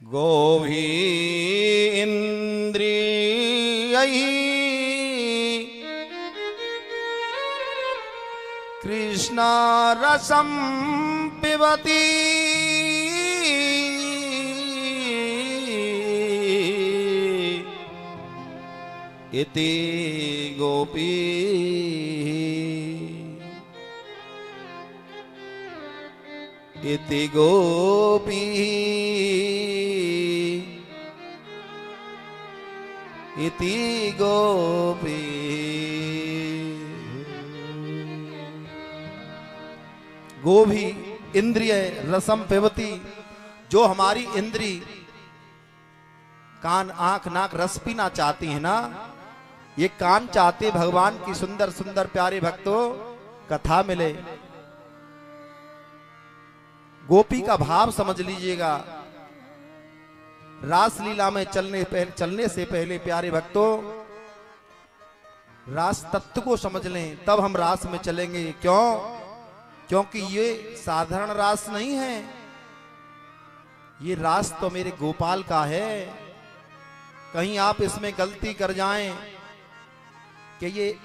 गोभी इंद्रियैः कृष्णरसं पिबति इति गोपी इति गोपी इति गोपी। गोभी इंद्रिय रसम पिबती, जो हमारी इंद्री कान आंख नाक रस पीना चाहती है ना, ये कान चाहते भगवान की सुंदर सुंदर प्यारे भक्तों कथा मिले। गोपी का भाव समझ लीजिएगा। रास लीला में चलने से पहले प्यारे भक्तों रास तत्व को समझ लें, तब हम रास में चलेंगे। क्यों? क्योंकि ये साधारण रास नहीं है, ये रास तो मेरे गोपाल का है। कहीं आप इसमें गलती कर जाएं कि ये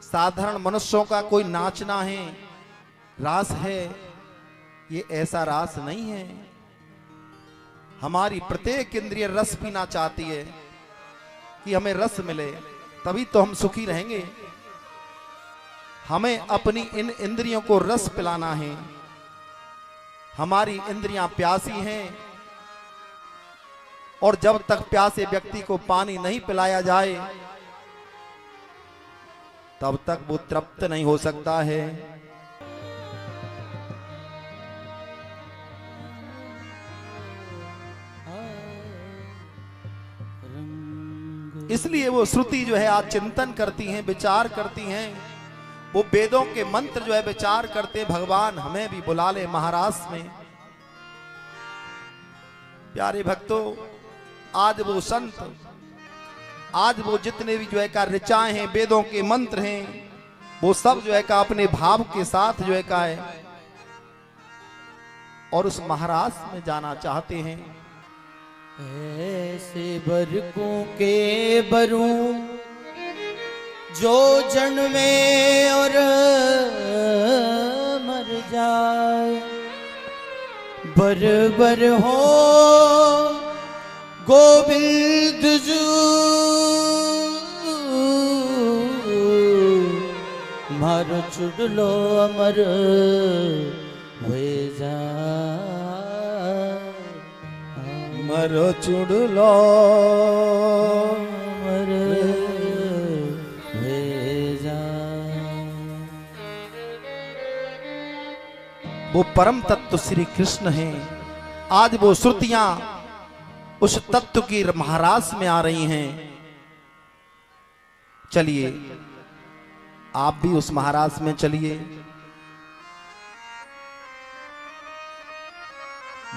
साधारण मनुष्यों का कोई नाचना है, रास है, ये ऐसा रास नहीं है। हमारी प्रत्येक इंद्रिय रस पीना चाहती है कि हमें रस मिले, तभी तो हम सुखी रहेंगे। हमें अपनी इन इंद्रियों को रस पिलाना है। हमारी इंद्रियां प्यासी हैं, और जब तक प्यासे व्यक्ति को पानी नहीं पिलाया जाए तब तक वो तृप्त नहीं हो सकता है। इसलिए वो श्रुति जो है आज चिंतन करती हैं, विचार करती हैं। वो वेदों के मंत्र जो है विचार करते, भगवान हमें भी बुला ले महाराष्ट्र में। प्यारे भक्तों, आज वो संत, आज वो जितने भी जो है का ऋचाएं हैं, वेदों के मंत्र हैं, वो सब जो है का अपने भाव के साथ जो है का है और उस महाराष्ट्र में जाना चाहते हैं। ऐसे बरकों के बरूं जो जन्मे और मर जाए, बर हो गोविंद जू मारो चुड़लो अमर हुए जा, मरो चुड़लो अमर हुए जा। वो परम तत्व श्री कृष्ण हैं। आज वो श्रुतियां उस तत्व की महाराज में आ रही हैं। चलिए आप भी उस महाराज में चलिए।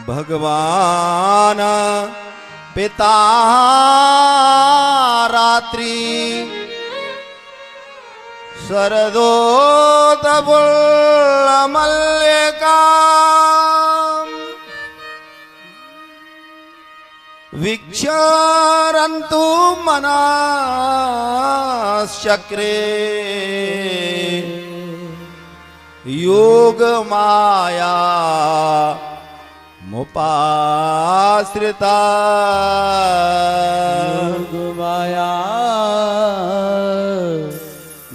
भगवान पिता रात्रि शरदोत मल्लिका विक्षरन्तु मनश्चक्रे योग माया मुपाश्रिता, योग माया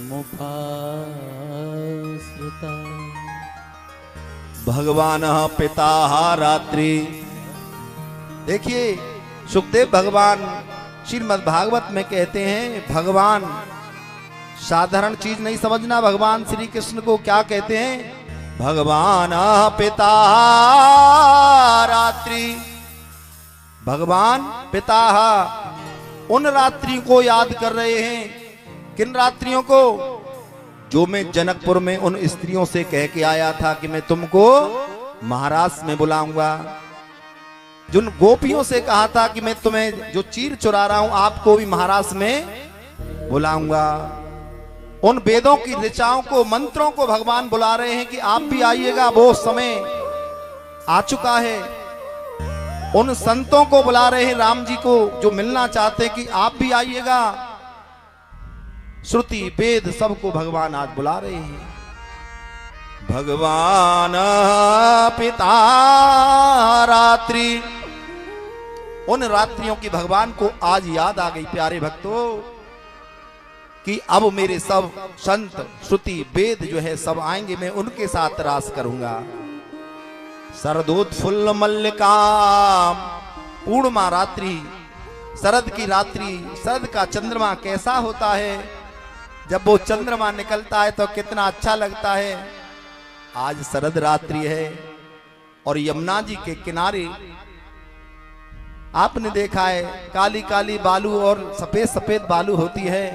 मुपाश्रिता। भगवान पिता रात्रि। देखिए सुखदेव भगवान श्रीमद् भागवत में कहते हैं, भगवान साधारण चीज नहीं समझना। भगवान श्री कृष्ण को क्या कहते हैं? भगवान पिता रात्रि। भगवान पिता उन रात्रि को याद कर रहे हैं। किन रात्रियों को? जो मैं जनकपुर में उन स्त्रियों से कह के आया था कि मैं तुमको महाराष्ट्र में बुलाऊंगा। जिन गोपियों से कहा था कि मैं तुम्हें जो चीर चुरा रहा हूं आपको भी महाराष्ट्र में बुलाऊंगा। उन वेदों की ऋचाओं को, मंत्रों को भगवान बुला रहे हैं कि आप भी आइएगा, वो समय आ चुका है। उन संतों को बुला रहे हैं राम जी को, जो मिलना चाहते कि आप भी आइएगा। श्रुति वेद सबको भगवान आज बुला रहे हैं। भगवान पिता रात्रि, उन रात्रियों की भगवान को आज याद आ गई प्यारे भक्तों, कि अब मेरे सब संत श्रुति वेद जो है सब आएंगे, मैं उनके साथ रास करूंगा। शरदोत्फुल्ल मल्लिकाम, पूर्णिमा रात्रि, शरद की रात्रि, शरद का चंद्रमा कैसा होता है, जब वो चंद्रमा निकलता है तो कितना अच्छा लगता है। आज शरद रात्रि है और यमुना जी के किनारे आपने देखा है काली काली बालू और सफेद सफेद बालू होती है,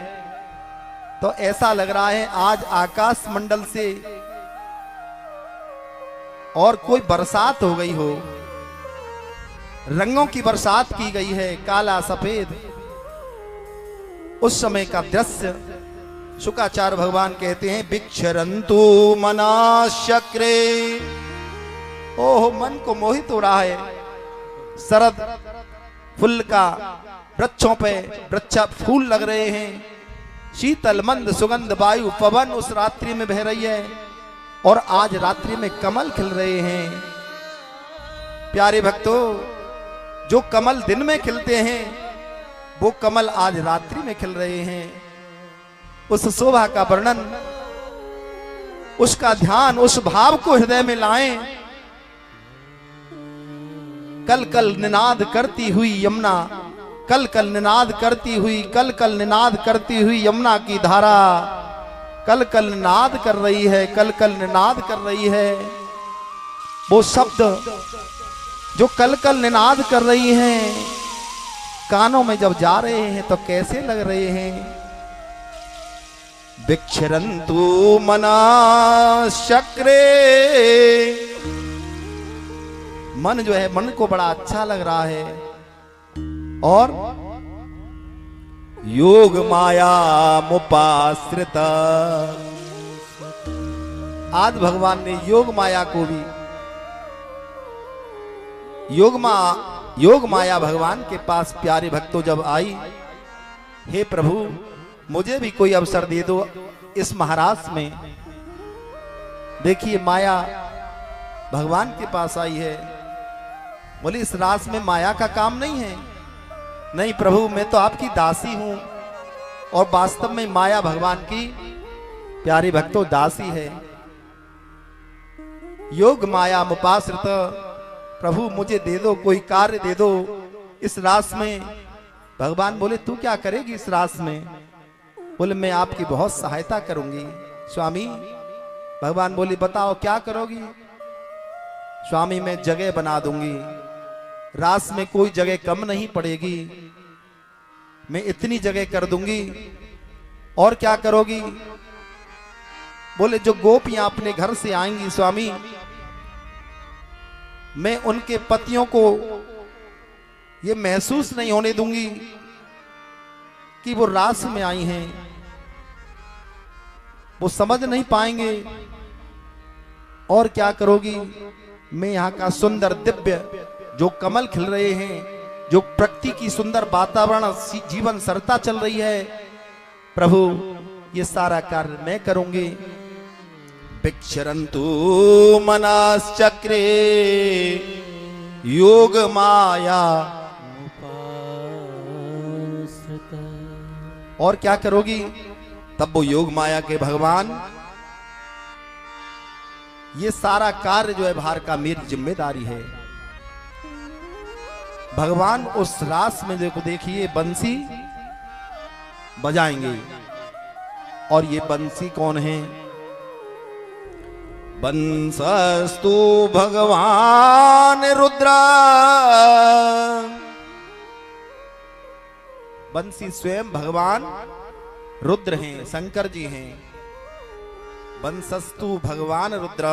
तो ऐसा लग रहा है आज आकाश मंडल से और कोई बरसात हो गई हो, रंगों की बरसात की गई है, काला सफेद। उस समय का दृश्य शुकाचार्य भगवान कहते हैं, बिक्षरंतु मनाश्चक्रे, ओह मन को मोहित हो रहा है। शरद फूल का वृक्षों पे वृक्ष फूल लग रहे हैं, शीतल मंद सुगंध वायु पवन उस रात्रि में बह रही है, और आज रात्रि में कमल खिल रहे हैं। प्यारे भक्तों, जो कमल दिन में खिलते हैं वो कमल आज रात्रि में खिल रहे हैं। उस शोभा का वर्णन, उसका ध्यान, उस भाव को हृदय में लाएं। कल कल निनाद करती हुई यमुना, कल कल निनाद करती हुई, कल कल निनाद करती हुई यमुना की धारा कल कल निनाद कर रही है, कल कल निनाद कर रही है। वो शब्द जो कल कल निनाद कर रही हैं, कानों में जब जा रहे हैं तो कैसे लग रहे हैं। बिक्षरंतु मनाश्चक्रे, मन जो है, मन को बड़ा अच्छा लग रहा है। और योग माया मुपाश्रित, आज भगवान ने योग माया को भी, योग माया भगवान के पास प्यारे भक्तों जब आई, हे प्रभु मुझे भी कोई अवसर दे दो इस महाराज में। देखिए माया भगवान के पास आई है, बोले इस रास में माया का काम नहीं है। नहीं प्रभु, मैं तो आपकी दासी हूं, और वास्तव में माया भगवान की प्यारी भक्तों दासी है। योग माया मुपाश्रित, प्रभु मुझे दे दो, कोई कार्य दे दो इस रास में। भगवान बोले तू क्या करेगी इस रास में। बोले मैं आपकी बहुत सहायता करूंगी स्वामी। भगवान बोले बताओ क्या करोगी। स्वामी मैं जगह बना दूंगी, रास में कोई जगह कम नहीं पड़ेगी, मैं इतनी जगह कर दूंगी। और क्या करोगी। बोले जो गोपियां अपने घर से आएंगी स्वामी, मैं उनके पतियों को ये महसूस नहीं होने दूंगी कि वो रास में आई हैं, वो समझ नहीं पाएंगे। और क्या करोगी। मैं यहाँ का सुंदर दिव्य जो कमल खिल रहे हैं, जो प्रकृति की सुंदर वातावरण जीवन सरता चल रही है, प्रभु ये सारा कार्य मैं करूंगी। बिक्षरन्तु मनाश्चक्रे योग माया। और क्या करोगी। तब वो योग माया के भगवान, ये सारा कार्य जो है भार का मेरी जिम्मेदारी है। भगवान उस रास में देखिए बंसी बजाएंगे, और ये बंसी कौन है। बंसस्तु भगवान रुद्र, बंसी स्वयं भगवान रुद्र हैं, शंकर जी हैं। बंसस्तु भगवान रुद्र,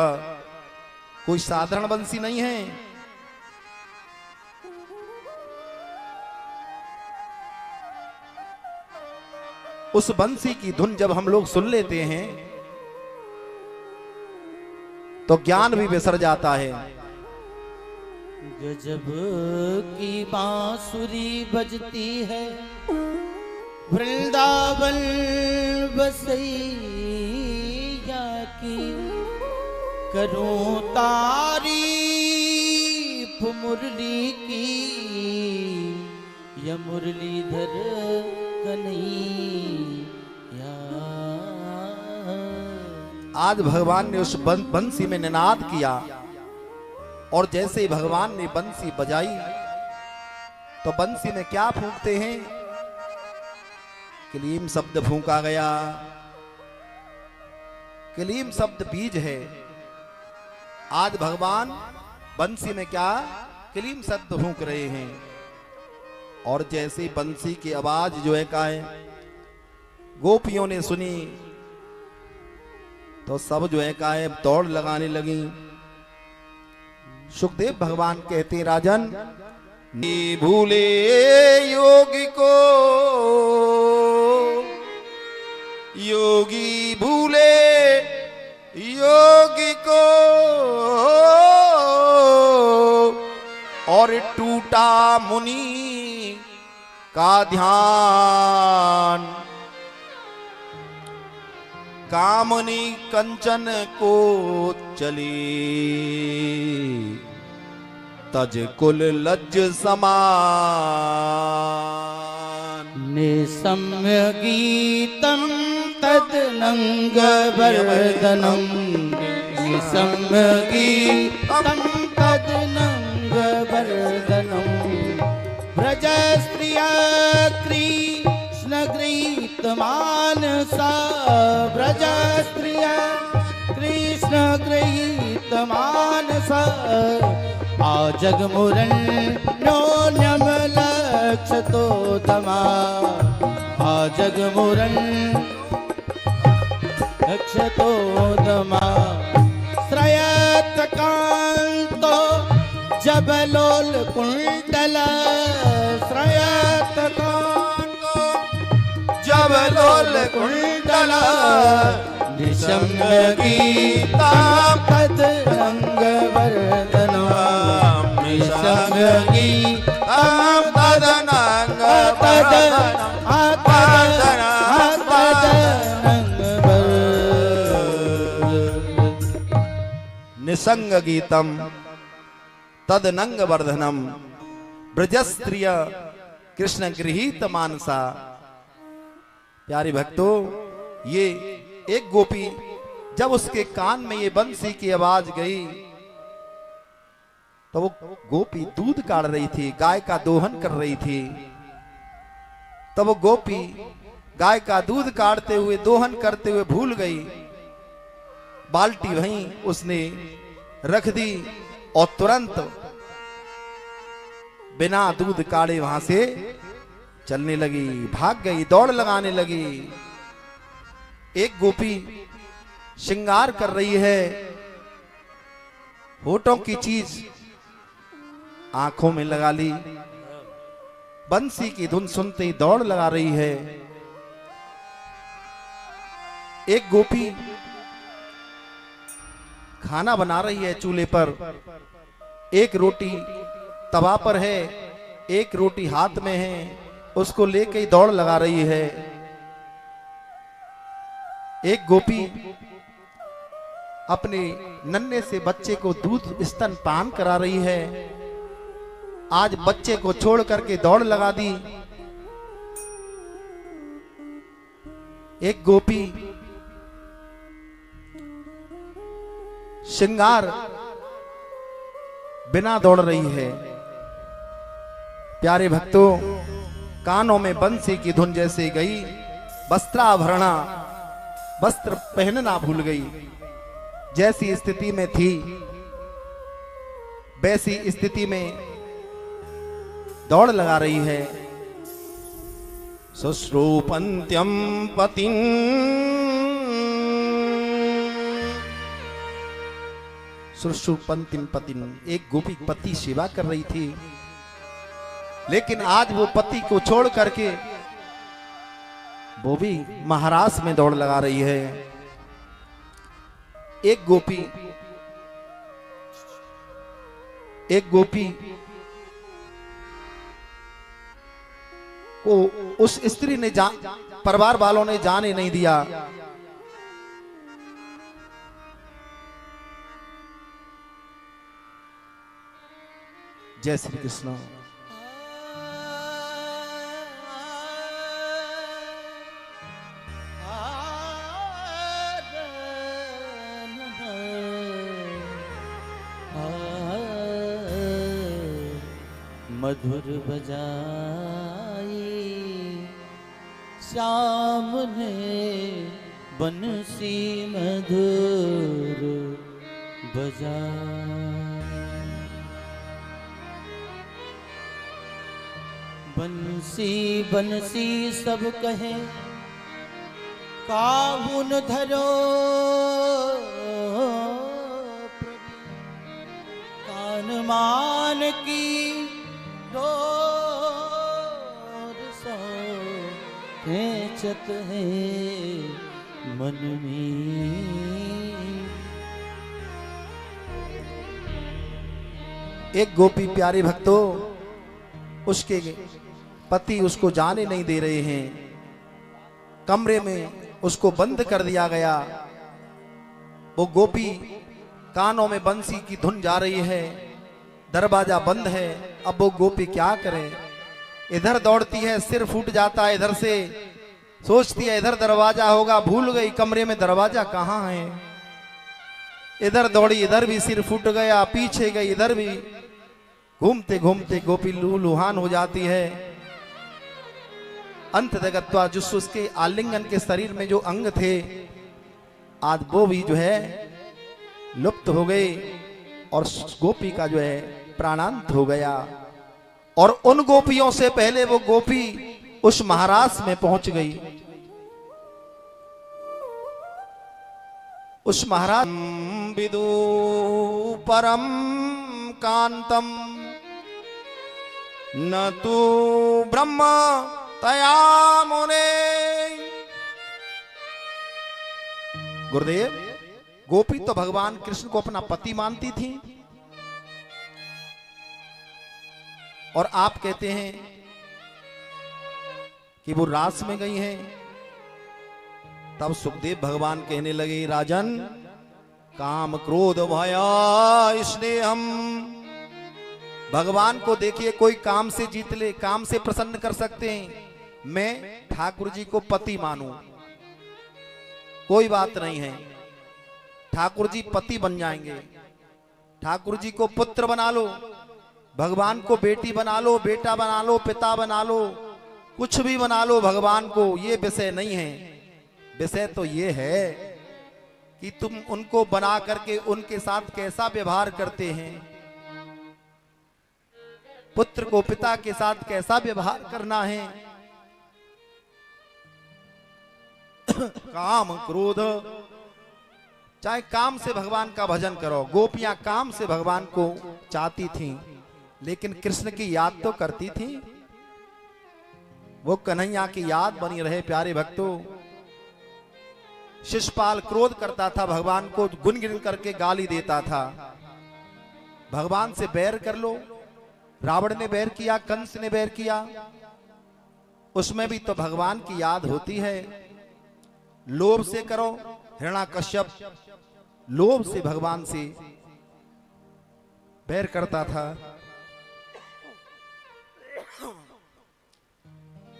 कोई साधारण बंसी नहीं है। उस बंसी की धुन जब हम लोग सुन लेते हैं तो ज्ञान भी बिसर जाता है। गजब की बांसुरी बजती है वृंदावन बसैया की। करूं तारीफ मुरली की या मुरलीधर कन्हैया। आज भगवान ने उस बंसी में निनाद किया और जैसे ही भगवान ने बंसी बजाई तो बंसी में क्या फूंकते हैं? कलीम शब्द फूंका गया। कलीम शब्द बीज है। आज भगवान बंसी में क्या कलीम शब्द फूंक रहे हैं और जैसे बंसी की आवाज जो है का है गोपियों ने सुनी तो सब जो है का है दौड़ लगाने लगी। सुखदेव भगवान कहते राजन, भूले योगी को योगी भूले योगी को और टूटा मुनि का ध्यान। कामनी कंचन को चली तज कुल लज्ज समान। निसम्य गीतम तदनंग वर्धनम निसम्य गीतम तदनंग वर्धनम। व्रज स्त्रिय कृष्ण गृहीत मानसा व्रज स्त्रिय कृष्ण गृहीत मानसा। जगमुरन न्योन्यम लक्षतो दमा जगमुरन लक्षतो दमा। श्रयत कांतो जबलोल कुंडल श्रयत कांतो जबलोल कुंडल। निशम्य गीता पद रंग वर्धना निशम्य गीता पद रंग निसंग गीतम तदनंग वर्धनम ब्रजस्त्रिय कृष्ण गृहीत मानसा। प्यारे भक्तों, ये एक गोपी जब उसके कान में ये बंसी की आवाज गई तो वो गोपी दूध काढ़ रही थी, गाय का दोहन कर रही थी। तब वो गोपी गाय का दूध काढ़ते हुए दोहन करते हुए भूल गई। बाल्टी वहीं उसने रख दी और तुरंत बिना दूध काढ़े वहां से चलने लगी, भाग गई, दौड़ लगाने लगी। एक गोपी श्रृंगार कर रही है, होठों की चीज आंखों में लगा ली, बंसी की धुन सुनते ही दौड़ लगा रही है। एक गोपी खाना बना रही है चूल्हे पर, एक रोटी तवा पर है, एक रोटी हाथ में है, उसको लेके ही दौड़ लगा रही है। एक गोपी अपने नन्हे से बच्चे को दूध स्तन पान करा रही है। आज बच्चे को छोड़ करके दौड़ लगा दी। एक गोपी श्रृंगार बिना दौड़ रही है। प्यारे भक्तों, कानों में बंसी की धुन जैसे गई, वस्त्राभरणा वस्त्र पहनना भूल गई। जैसी स्थिति में थी वैसी स्थिति में दौड़ लगा रही है। सुश्रूपन्त्यम पतिं सुश्रूपन्तिम पतिं, एक गोपी पति सेवा कर रही थी, लेकिन आज वो पति को छोड़ करके वो भी महाराज में दौड़ लगा रही है। एक गोपी एक गोपी को उस स्त्री ने परिवार वालों ने जाने नहीं दिया। जय श्री कृष्ण। मधुर बजाई श्याम ने बंसी मधुर बजाई। बंसी बंसी सब कहे काहुन धरो कान मान की डोर सो खेचत है मन में। एक गोपी प्यारे भक्तों, उसके पति उसको जाने नहीं दे रहे हैं। कमरे में उसको बंद कर दिया गया। वो गोपी कानों में बंसी की धुन जा रही है, दरवाजा बंद है। अब वो गोपी क्या करे? इधर दौड़ती है, सिर फूट जाता है इधर से, सोचती है इधर दरवाजा होगा, भूल गई कमरे में दरवाजा कहाँ है। इधर दौड़ी, इधर भी सिर फूट गया, पीछे गई, इधर भी। घूमते घूमते गोपी लूलुहान हो जाती है। अंत जगत्वा जिस उसके आलिंगन के शरीर में जो अंग थे, आज वो भी जो है लुप्त हो गए और गोपी का जो है प्राणांत हो गया। और उन गोपियों से पहले वो गोपी उस महाराज में पहुंच गई। उस महाराज विदु परम कांतम न तू ब्रह्म तया मुने। गुरुदेव, गोपी तो भगवान कृष्ण को अपना पति मानती थी, और आप कहते हैं कि वो रास में गई हैं। तब सुखदेव भगवान कहने लगे, राजन, काम क्रोध भया स्नेह हम। भगवान को देखिए, कोई काम से जीत ले, काम से प्रसन्न कर सकते हैं। मैं ठाकुर जी को पति मानूं, कोई बात नहीं है। ठाकुर जी पति बन जाएंगे। ठाकुर जी को पुत्र बना लो, भगवान को बेटी बना लो, बेटा बना लो, पिता बना लो, कुछ भी बना लो, भगवान को ये विषय नहीं है। विषय तो ये है कि तुम उनको बना करके उनके साथ कैसा व्यवहार करते हैं। पुत्र को पिता के साथ कैसा व्यवहार करना है। काम क्रोध, चाहे काम से भगवान का भजन करो। गोपियां काम से भगवान को चाहती थीं, लेकिन कृष्ण की याद तो करती थी। वो कन्हैया की याद बनी रहे। प्यारे भक्तों, शिशुपाल क्रोध करता था, भगवान को गुन गिन करके गाली देता था। भगवान से बैर कर लो। रावण ने बैर किया, कंस ने बैर किया, उसमें भी तो भगवान की याद होती है। लोभ से करो, हिरण्याकश्यप लोभ से भगवान से बैर करता था।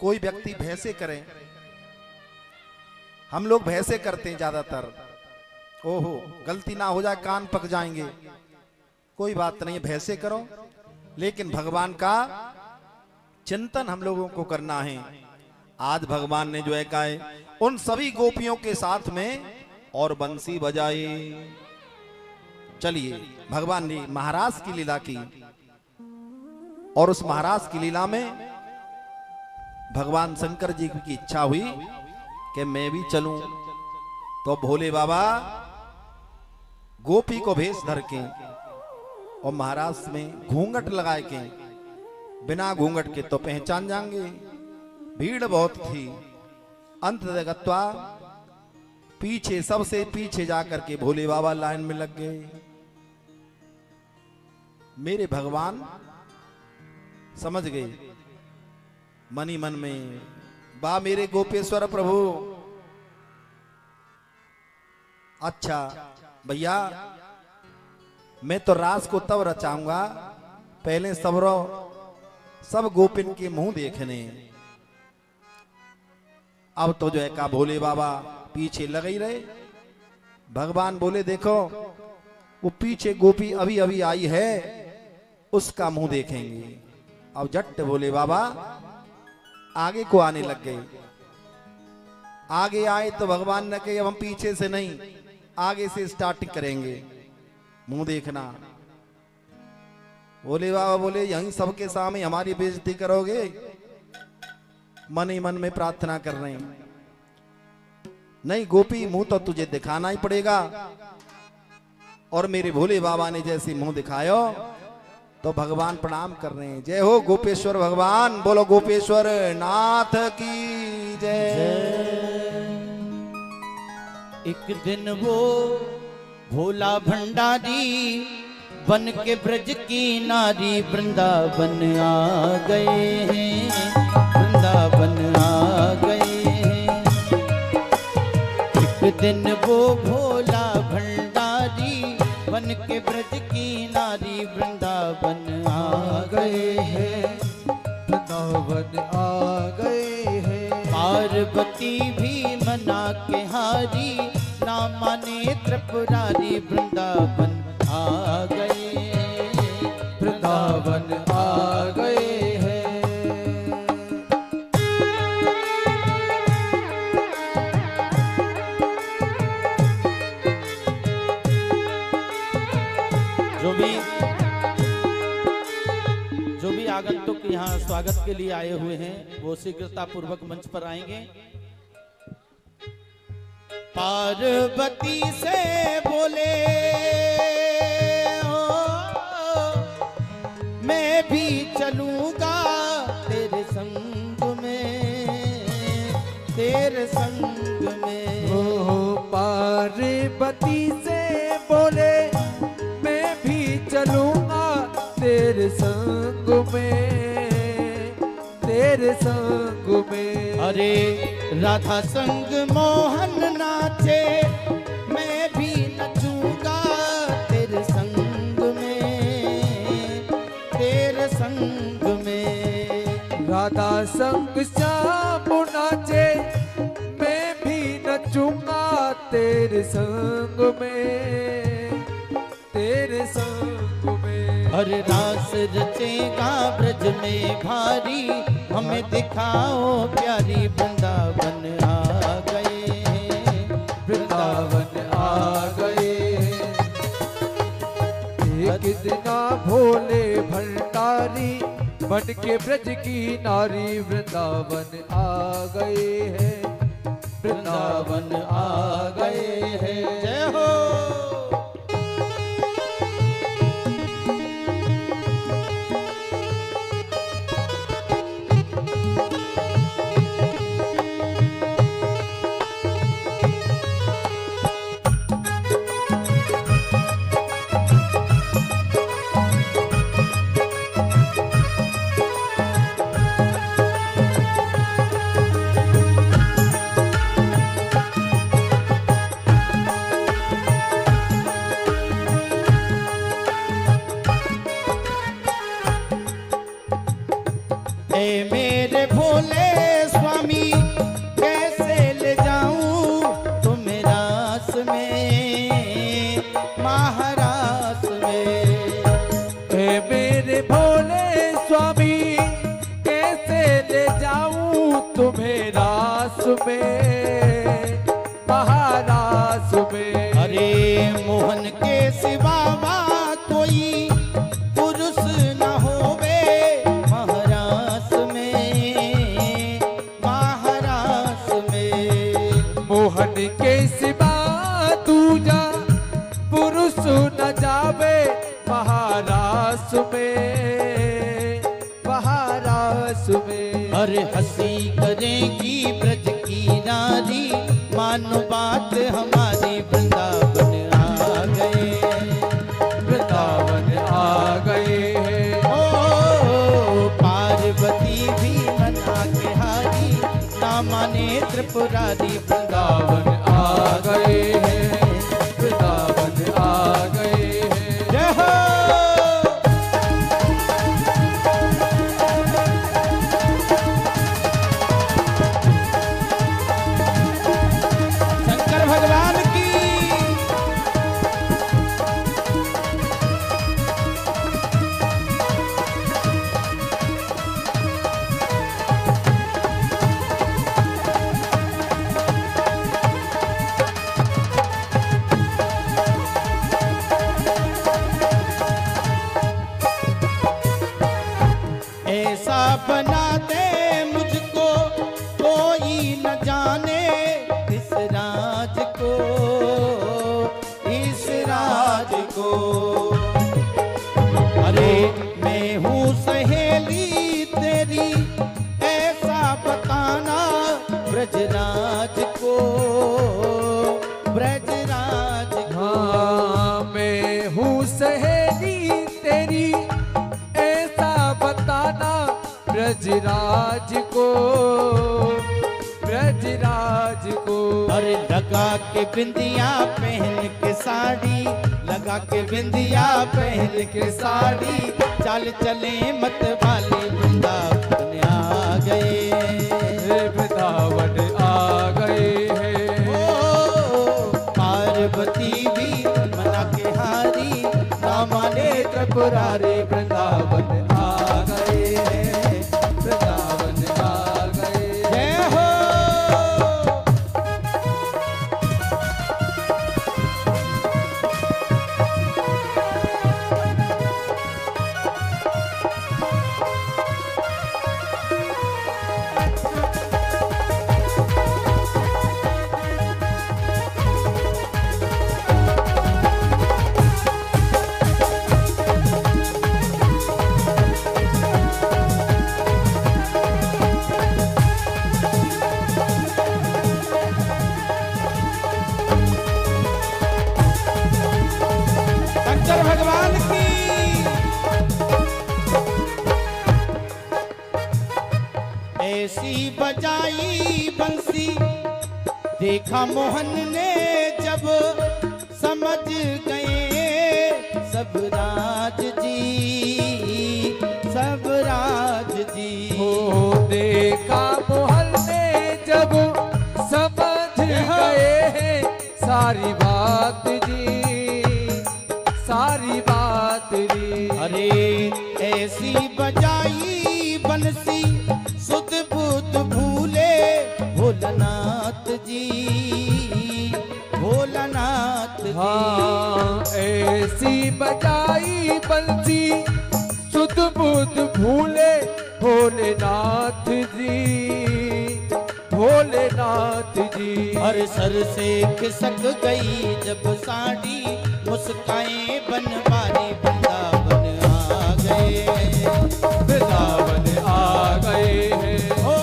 कोई व्यक्ति भय से करे, हम लोग भय से करते हैं ज्यादातर। ओहो, गलती ना हो जाए, कान पक जाएंगे। कोई बात नहीं, भय से करो, लेकिन भगवान का चिंतन हम लोगों को करना है। आज भगवान ने जो है कहा, उन सभी गोपियों के साथ में और बंसी बजाई। चलिए, भगवान ने महाराज की लीला की, और उस महाराज की लीला में भगवान शंकर जी की इच्छा हुई कि मैं भी चलूं। तो भोले बाबा गोपी को भेष धर के और महाराज में घूंघट लगाए के, बिना घूंघट के तो पहचान जाएंगे, भीड़ बहुत थी। अंत जगत्वा पीछे, सबसे पीछे जाकर के भोले बाबा लाइन में लग गए। मेरे भगवान समझ गए मन ही मन में, वाह मेरे गोपेश्वर प्रभु। अच्छा भैया, मैं तो रास को तब रचाऊंगा, पहले सब गोपिन के मुंह देखने। अब तो जो है का भोले बाबा पीछे लग ही रहे। भगवान बोले देखो वो पीछे गोपी अभी अभी आई है, उसका मुंह देखेंगे। अब झट भोले बाबा आगे को आने लग गए। आगे आए तो भगवान ने कहे अब हम पीछे से नहीं, आगे से स्टार्टिंग करेंगे, मुंह देखना। भोले बाबा बोले यहीं सबके सामने हमारी बेइज्जती करोगे? मन ही मन में प्रार्थना कर रहे हैं, नहीं गोपी मुंह तो तुझे दिखाना ही पड़ेगा। और मेरे भोले बाबा ने जैसे मुंह दिखायो तो भगवान प्रणाम कर रहे हैं। जय हो गोपेश्वर भगवान, बोलो गोपेश्वर नाथ की जय। एक दिन वो भोला भंडारी बन के ब्रज की नारी वृंदावन आ गए हैं, वृंदावन आ गए हैं। एक दिन वो भोला भंडारी बन के ब्रज की नारी वृंदावन आ गए हैं, वृंदावन आ गए हैं। पार्वती भी मना के हारी, ना माने त्रिपुरारी वृंदावन आ गए, वृंदावन आ गए हैं। जो भी आगंतुक यहाँ स्वागत के लिए आए हुए हैं वो शीघ्रता पूर्वक मंच पर आएंगे। पार्वती से बोले मैं भी चलूंगा तेरे संग में, तेरे संग में। ओ पार्वती से बोले मैं भी चलूंगा तेरे संग में, तेरे संग में। अरे राधा संग मोहन नाचे, मैं भी नचूंगा तेरे संग में, तेरे संग में। राधा संग श्याम नाचे, मैं भी नचूंगा तेरे संग में, तेरे संग में। अरे रास रचेगा ब्रज में भारी, हमें दिखाओ प्यारी वृंदावन आ गए, वृंदावन आ गए। एक दिना भोले भंडारी बन के ब्रज की नारी वृंदावन आ गए हैं, वृंदावन आ गए हैं। जय हो। मेरे भोले स्वामी कैसे ले जाऊं तुम्हें रास में, महारास में। मेरे भोले स्वामी कैसे ले जाऊं तुम्हें रास में, महारास में। अरे मोहन के सिवा वहाँ कोई पुरुष न होवे महारास में, महारास में। मोहन के सिवा दूजा पुरुष न जावे महारास में, महारास में। अरे हंसी करेगी ब्रज की नारी, मानो बात हमारी वृंदावन आ गए, वृंदावन आ गए। त्रिपुरारी वृंदावन आ गए हैं, वृंदावन आ गए हैं। जय हो। शंकर भगवान की। ऐसा बना दे मुझको कोई न जाने इस राज को, इस राज को। अरे मैं हूँ सहेली तेरी ऐसा बताना ब्रजराज को, ब्रजराज को। हाँ मैं हूँ सहेली तेरी ऐसा बताना ब्रजराज को, ब्रजराज को। अरे लगा के बिंदिया पहन के साड़ी, लगा के बिंदिया पहन के साड़ी, चाल चले मत वाले वृंदावन आ गए, वृंदावन आ गए हैं। ओ पार्वती भी मना के हारी, ना माने त्रिपुरारी वृंदावन आ गए हैं, वृंदावन आ गए। जय हो। शंकर भगवान की। ऐसी बजाई बंसी देखा मोहन ने जब, समझ गए सब राज जी, सब राज जी। हो देखा मोहन ने जब, समझ गए हैं सारी बात जी, सारी बात जी। अरे ऐसी बजाई बंसी सुध बुध भूले भोलानाथ जी, भोलानाथ जी। हाँ ऐसी बजाई बंसी सुध बुध भूले भोलेनाथ जी, भोलेनाथ जी। हर सर से खिसक गई जब साड़ी, मुस्काए बनवारी वृंदावन आ गए, वृंदावन आ गए हैं। ओ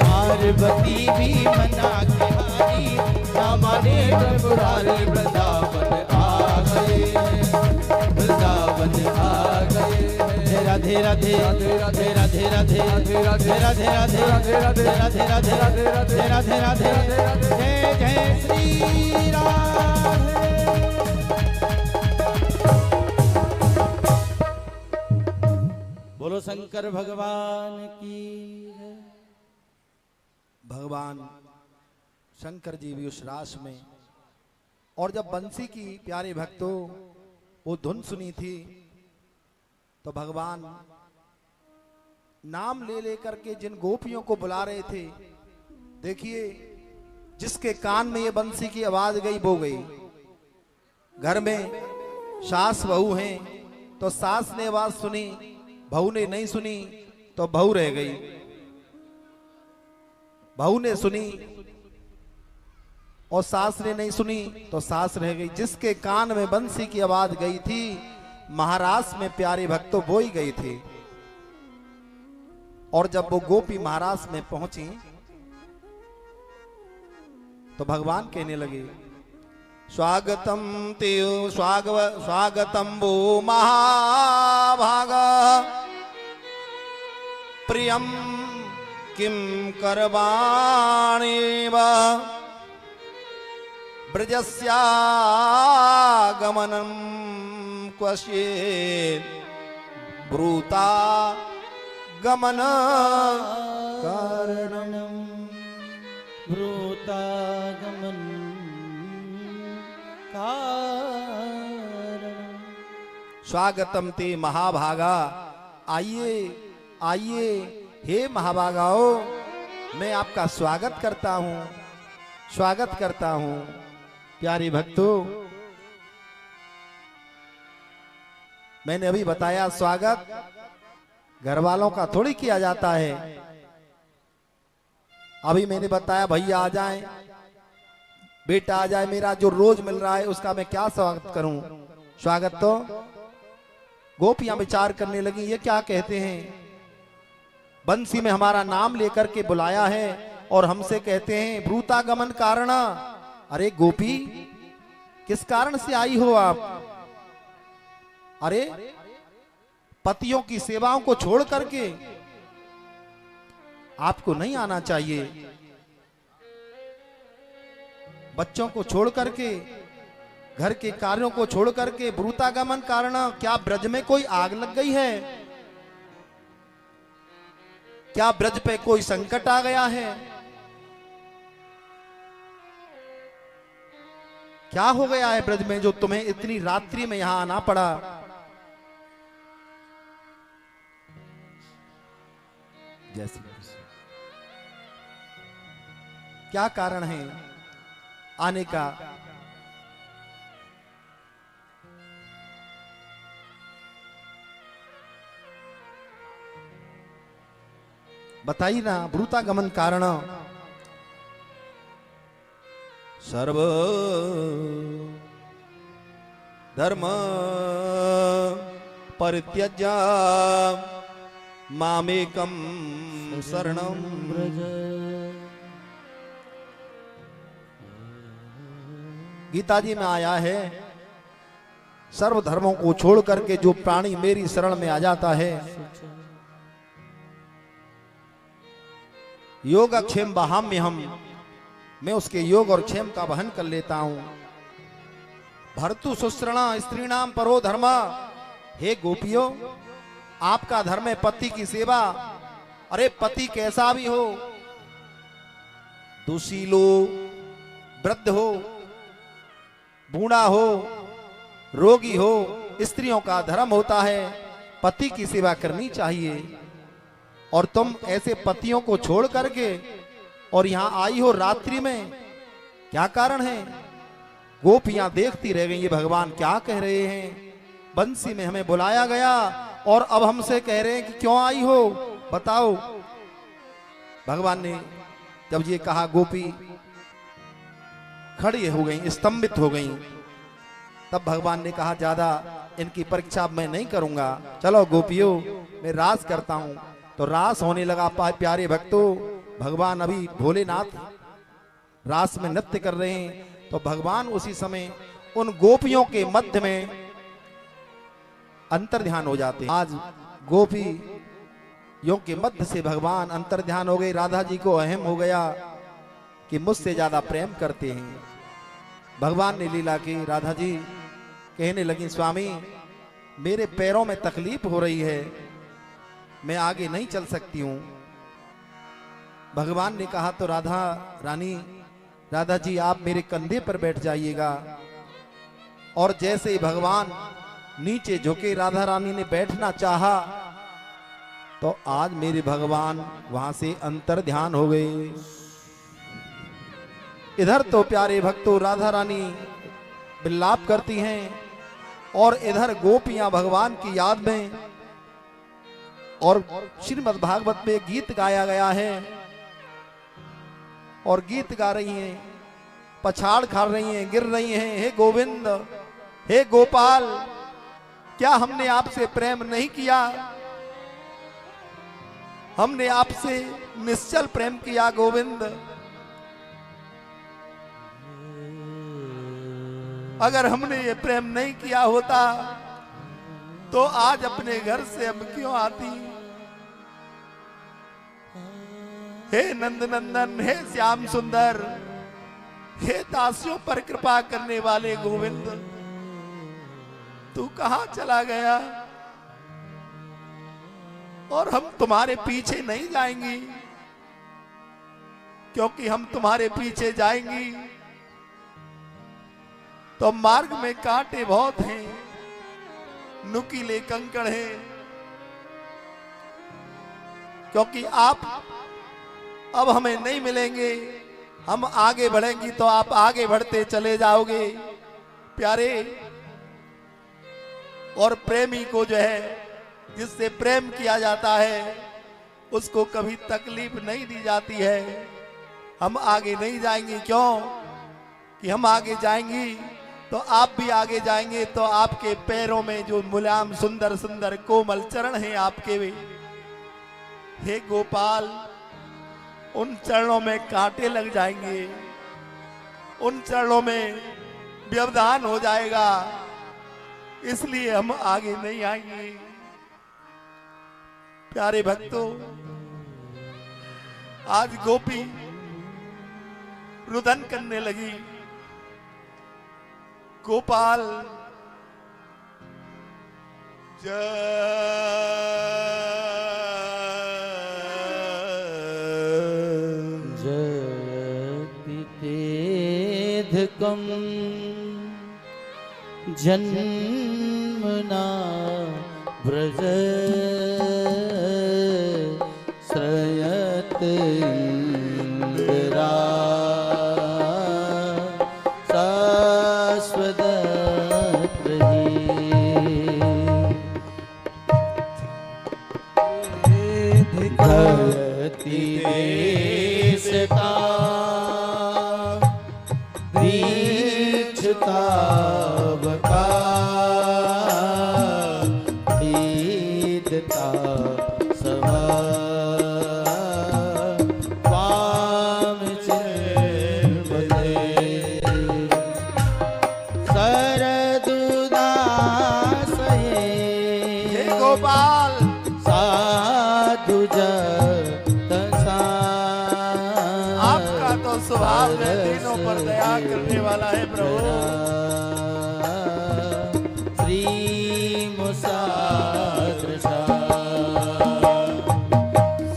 पार्वती भी मना के हारी, ना माने त्रिपुरारी वृंदावन आ गए, वृंदावन आ गए। राधे राधे राधे राधे राधे राधे राधे राधे राधे राधे राधे राधे राधे राधे। जय जय श्री राम। बोलो शंकर भगवान की है। भगवान शंकर जी भी उस रास में, और जब बंसी की प्यारे भक्तों वो धुन सुनी थी तो भगवान नाम ले लेकर के जिन गोपियों को बुला रहे थे, देखिए जिसके कान में ये बंसी की आवाज गई वो गई। घर में सास बहू हैं तो सास ने आवाज सुनी, बहू ने नहीं सुनी तो बहू रह गई, बहू ने सुनी और सास ने नहीं सुनी तो सास रह गई। जिसके कान में बंसी की आवाज गई थी, महाराज में प्यारे भक्तों वो ही गई थी। और जब वो गोपी महाराज में पहुंची तो भगवान कहने लगे, स्वागतम तेयो स्वागतम वो महाभाग प्रियम किम करवाणि वा ब्रजस्यागमनं क्वचित् ब्रूता गमन कारणम् ब्रूतागमन कारणम्। स्वागतम ते महाभागा। आइए आइए हे महाभागाओ, मैं आपका स्वागत करता हूँ, स्वागत करता हूँ। प्यारे भक्तों, मैंने अभी बताया स्वागत घर वालों का थोड़ी किया जाता है। अभी मैंने बताया भैया आ जाएं, बेटा आ जाए, मेरा जो रोज मिल रहा है उसका मैं क्या स्वागत करूं। स्वागत तो गोपियां विचार करने लगी, ये क्या कहते हैं, बंसी में हमारा नाम लेकर के बुलाया है और हमसे कहते हैं ब्रूतागमन कारण। अरे गोपी, किस कारण से आई हो आप? अरे पतियों की सेवाओं को छोड़ करके आपको नहीं आना चाहिए। बच्चों को छोड़ करके, घर के कार्यों को छोड़ करके ब्रूतागमन कारण। क्या ब्रज में कोई आग लग गई है? क्या ब्रज पे कोई संकट आ गया है? क्या हो गया है ब्रज में जो तुम्हें इतनी रात्रि में यहां आना पड़ा? जैसे क्या कारण है आने का? बताइए ना, ब्रूतागमन कारण। सर्व धर्म परित्यज्य मामेकं शरणं व्रज। गीता जी में आया है, सर्व धर्मों को छोड़ करके जो प्राणी मेरी शरण में आ जाता है, योग क्षेम बहाम्य हम, मैं उसके योग और क्षेम का वहन कर लेता हूं। भर्तु सुश्रणा स्त्रीणाम परो धर्म। हे गोपियों, आपका धर्म है पति की सेवा। अरे पति कैसा भी हो, दुशीलो, वृद्ध हो, बूढ़ा हो, रोगी हो, स्त्रियों का धर्म होता है पति की सेवा करनी चाहिए। और तुम ऐसे पतियों को छोड़ करके और यहां आई हो रात्रि में, क्या कारण है? गोपियां देखती रह गई, ये भगवान क्या कह रहे हैं। बंसी में हमें बुलाया गया और अब हमसे कह रहे हैं कि क्यों आई हो, बताओ। भगवान ने जब ये कहा, गोपी खड़ी हो गई, स्तंभित हो गई। तब भगवान ने कहा, ज्यादा इनकी परीक्षा मैं नहीं करूंगा, चलो गोपियों मैं रास करता हूं। तो रास होने लगा। प्यारे भक्तों, भगवान अभी भोलेनाथ रास में नृत्य कर रहे हैं, तो भगवान उसी समय उन गोपियों के मध्य में अंतर्ध्यान हो जाते हैं। आज गोपियों के मध्य से भगवान अंतर्ध्यान हो गए। राधा जी को अहम हो गया कि मुझसे ज्यादा प्रेम करते हैं। भगवान ने लीला की, राधा जी कहने लगी, स्वामी मेरे पैरों में तकलीफ हो रही है, मैं आगे नहीं चल सकती हूं। भगवान ने कहा, तो राधा रानी, राधा जी आप मेरे कंधे पर बैठ जाइएगा। और जैसे ही भगवान नीचे झुके, राधा रानी ने बैठना चाहा, तो आज मेरे भगवान वहां से अंतर ध्यान हो गए। इधर तो प्यारे भक्तों राधा रानी विलाप करती हैं और इधर गोपियां भगवान की याद में, और श्रीमद् भागवत में गीत गाया गया है और गीत गा रही हैं, पछाड़ खा रही हैं, गिर रही हैं। हे गोविंद, हे गोपाल, क्या हमने आपसे प्रेम नहीं किया? हमने आपसे निश्चल प्रेम किया गोविंद। अगर हमने ये प्रेम नहीं किया होता तो आज अपने घर से अब क्यों आती? हे नंदनंदन, हे श्याम सुंदर, हे दासियों पर कृपा करने वाले गोविंद, तू कहां चला गया? और हम तुम्हारे पीछे नहीं जाएंगी, क्योंकि हम तुम्हारे पीछे जाएंगी तो मार्ग में कांटे बहुत हैं, नुकीले कंकड़ हैं, क्योंकि आप अब हमें नहीं मिलेंगे। हम आगे बढ़ेंगी तो आप आगे बढ़ते चले जाओगे। प्यारे, और प्रेमी को जो है, जिससे प्रेम किया जाता है, उसको कभी तकलीफ नहीं दी जाती है। हम आगे नहीं जाएंगे, क्यों कि हम आगे जाएंगी तो आप भी आगे जाएंगे, तो आपके पैरों में जो मुलायम सुंदर सुंदर कोमल चरण हैं आपके वे, हे गोपाल, उन चरणों में कांटे लग जाएंगे, उन चरणों में व्यवधान हो जाएगा, इसलिए हम आगे नहीं आएंगे। प्यारे भक्तों, आज गोपी रुदन करने लगी। गोपाल जतितेधकं जन्मना व्रज श्रयत इंदिरा देशता दीक्षता बका दीदता सभा वाम चिन्मदे सरदुदासये। हे गोपाल, साधु आपका तो स्वभाव है तीनों पर दया करने वाला है प्रभु। श्री मुसादृशा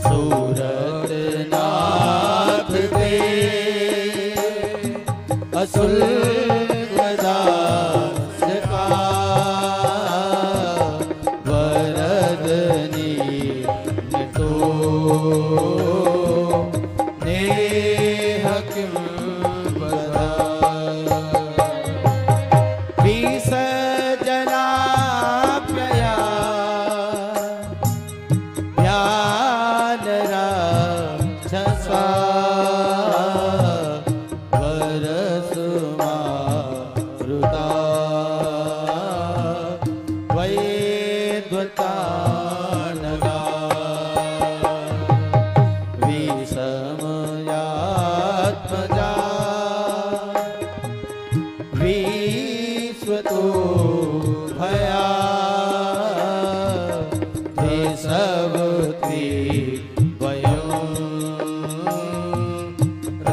सूरत नाथ दे असुल दास का वरदनी तो नेह किम बदा विसजना प्रया व्यानरा छसा वरसुमा रुता वैद्वता नगा विषमयात्मजा विश्वतो भया हे सब वयं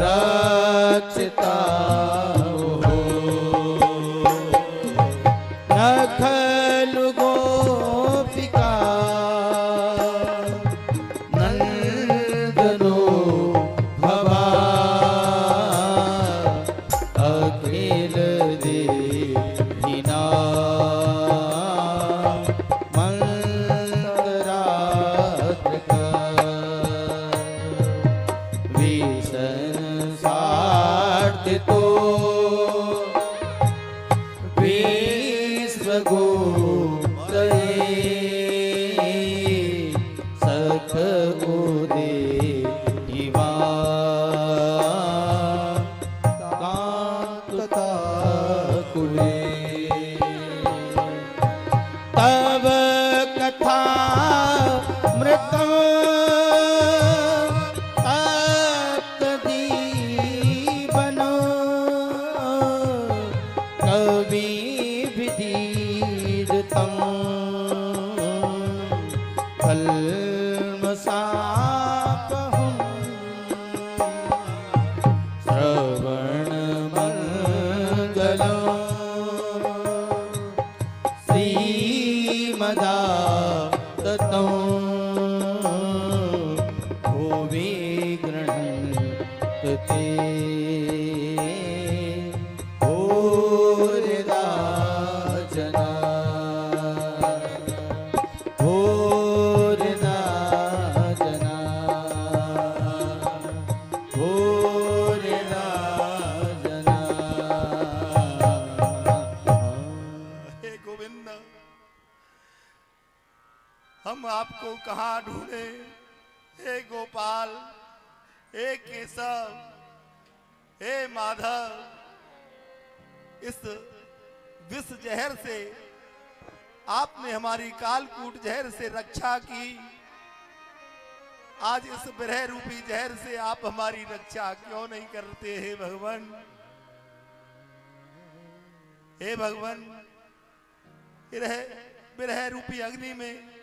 रक्षिता हो। न खलु गोपिका नंदनो भवा अखिल देहिना मंदरात्रिका विषण साठ तो विश्व सख उदे हिवा कांतता कुले तब कथा मृतम बनो कवि विधीरतम कल्मषापहं कहां ढूंढे। हे गोपाल, हे केशव, हे माधव, इस विष जहर से आपने हमारी कालकूट जहर से रक्षा की, आज इस विरह रूपी जहर से आप हमारी रक्षा क्यों नहीं करते। हे भगवान, हे भगवान, विरह रूपी अग्नि में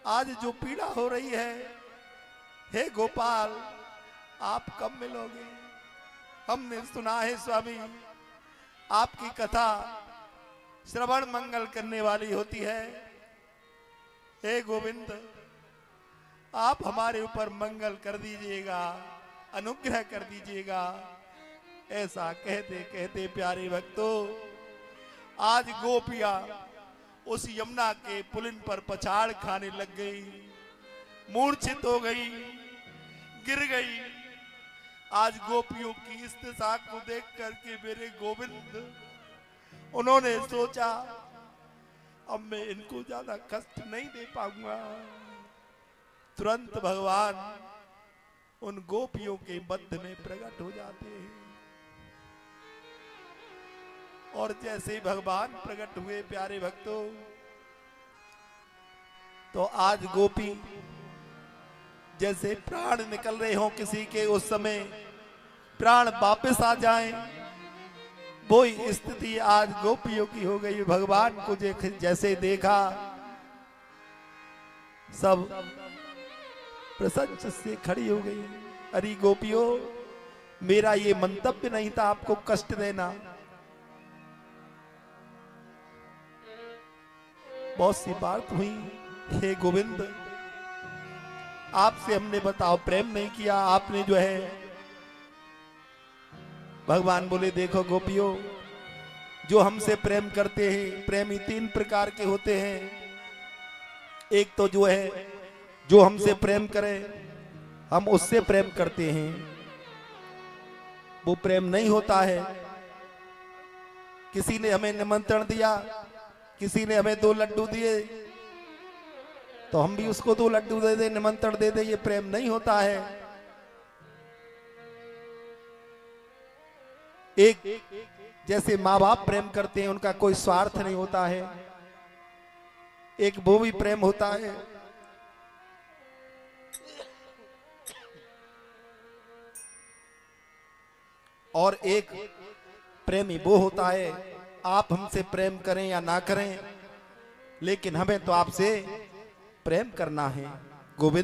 आज जो पीड़ा हो रही है, हे गोपाल आप कब मिलोगे। हमने सुना है स्वामी, आपकी कथा श्रवण मंगल करने वाली होती है। हे गोविंद, आप हमारे ऊपर मंगल कर दीजिएगा, अनुग्रह कर दीजिएगा। ऐसा कहते कहते प्यारे भक्तों, आज गोपियां उस यमुना के पुलिन पर पछाड़ खाने लग गई, मूर्छित हो गई, गिर गई। आज गोपियों की इस दशा को देख करके मेरे गोविंद, उन्होंने सोचा अब मैं इनको ज्यादा कष्ट नहीं दे पाऊंगा। तुरंत भगवान उन गोपियों के मध्य में प्रकट हो जाते हैं, और जैसे ही भगवान प्रकट हुए प्यारे भक्तों, तो आज गोपी जैसे प्राण निकल रहे हो किसी के, उस समय प्राण वापस आ जाएं, वो स्थिति आज गोपियों की हो गई। भगवान को जैसे देखा, सब प्रसन्न से खड़ी हो गई। अरे गोपियों, मेरा ये मंतव्य नहीं था आपको कष्ट देना। बहुत सी बात हुई, हे गोविंद आपसे हमने बताओ प्रेम नहीं किया, आपने जो है। भगवान बोले देखो गोपियों, जो हमसे प्रेम करते हैं, प्रेमी तीन प्रकार के होते हैं। एक तो जो है जो हमसे प्रेम करे, हम उससे प्रेम करते हैं, वो प्रेम नहीं होता है। किसी ने हमें निमंत्रण दिया, किसी ने हमें 2 लड्डू दिए, तो हम भी उसको 2 लड्डू दे दे, निमंत्रण दे दे, ये प्रेम नहीं होता है। एक जैसे माँ बाप प्रेम करते हैं, उनका कोई स्वार्थ नहीं होता है, एक वो भी प्रेम होता है। और एक प्रेमी वो होता है, आप हमसे प्रेम करें या ना करें, लेकिन हमें तो आपसे प्रेम करना है। गोविंद